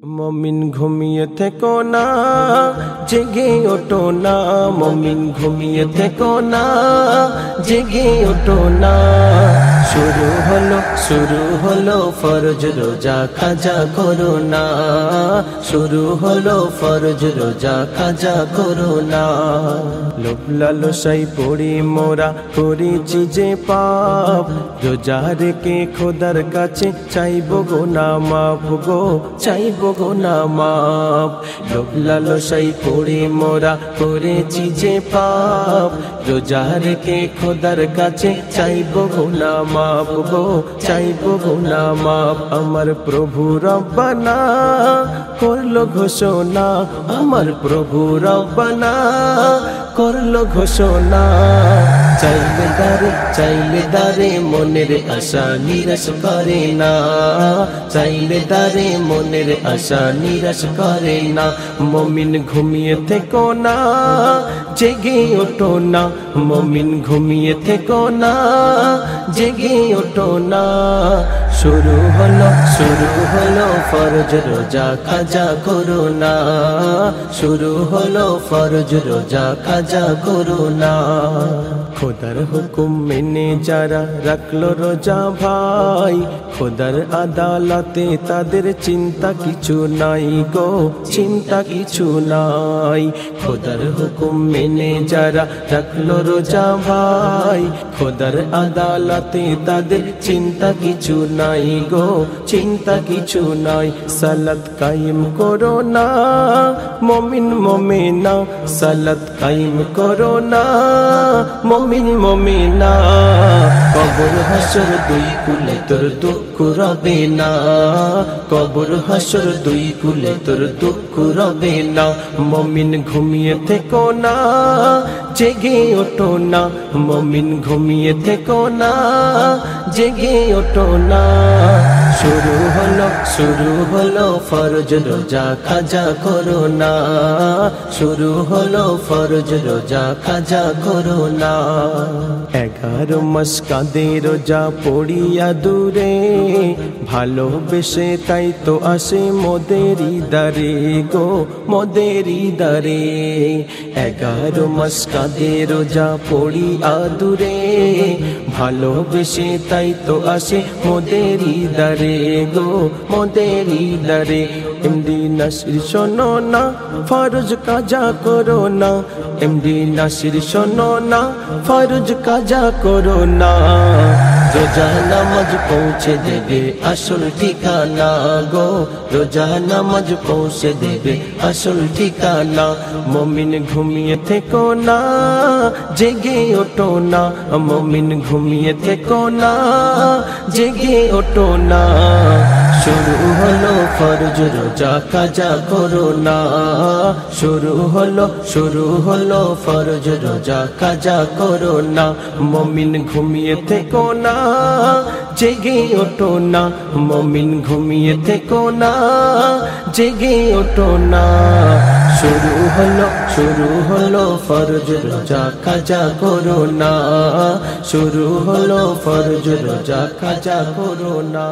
মমিন ঘুমিয়ে থেকো না, জেগে ওঠো না। মমিন ঘুমিয়ে থেকো না, জেগে ওঠো না। শুরু হলো ফরজ রোজা কাজা করো না। শুরু হলো ফরজ রোজা কাজা করো না। লোভ লালসায় পড়ি মোরা করেছি যে পাপ, রোজা রেখে খোদার কাছে চাইবো গো না মাপ গো, চাইবো গো না মাপ। লোভ লালসায় পড়ি মোরা করেছি যে পাপ, রোজা রেখে খোদার কাছে চাইবো গো না মাপ গো, চাইবো গো না মাপ। আমার প্রভু রব্বানা করলো ঘোষণা, আমার প্রভু রব্বানা করলো ঘোষণা। চাইলে দারে মনের আশা নিরাশ করে না, চাইলে দারে মনের আশা নিরাশ করে না। মমিন ঘুমিয়ে থেকো না, জেগে ওঠো না। মমিন ঘুমিয়ে থেকো না, জেগে ওঠো না। শুরু হলো ফরজ রোজা কাজা করো না। শুরু হলো ফরজ রোজা কাজা করো না। খোদার হুকুম মেনে যারা রাখলো রোজা ভাই, খোদার আদালতে তাদের চিন্তা কিছু নাই গো, চিন্তা কিছু নাই। খোদার হুকুম মেনে যারা রাখলো রোজা ভাই, খোদার আদালতে তাদের চিন্তা কিছু নাই গো, চিন্তা কিছু নাই। সালাত কায়েম করো না মমিন মমিনা, সালাত কায়েম করো না মমিন মমিনা। কবর হাসর দুই কুলে তোর দুঃখ রবে না, কবর হাসর দুই কুলে তোর দুঃখ রবে না। মমিন ঘুমিয়ে থেকো না, জেগে ওঠো না। মমিন ঘুমিয়ে থেকো না, জেগে ওঠো না। শুরু হলো ফরজ রোজা কাজা করো না। শুরু হলো ফরজ রোজা কাজা করো না। 11 মাস কাঁদে রোজা পড়িয়া দূরে, ভালোবেসে তাই তো আসে মোদেরই দারে গো, মোদেরই দারে। 11 মাস কাঁদে রোজা পড়িয়া দূরে, ভালোবেসে তাই তো আসে মোদেরই দারে গো, মোদেরই দারে। এমডি নাসির শোনো না, ফরজ কাজা করো না। এমডি নাসির শোনো না, ফরজ কাজা করো না। রোজা নামাজ পৌঁছে দেবে আসল ঠিকানা গো, রোজা নামাজ পৌঁছে দেবে আসল ঠিকানা। মমিন ঘুমিয়ে থেকো না, জেগে ওঠো না। মমিন ঘুমিয়ে থেকো না, জেগে ওঠো না। শুরু হলো ফরজ রোজা কাজা করো না। শুরু হলো ফরজ রোজা কাজা করো না। মমিন ঘুমিয়ে থেকো না, জেগে ওঠো না। মমিন ঘুমিয়ে থেকো না, জেগে ওঠো না। শুরু হলো ফরজ রোজা কাজা করো না। শুরু হলো ফরজ রোজা কাজা করো না।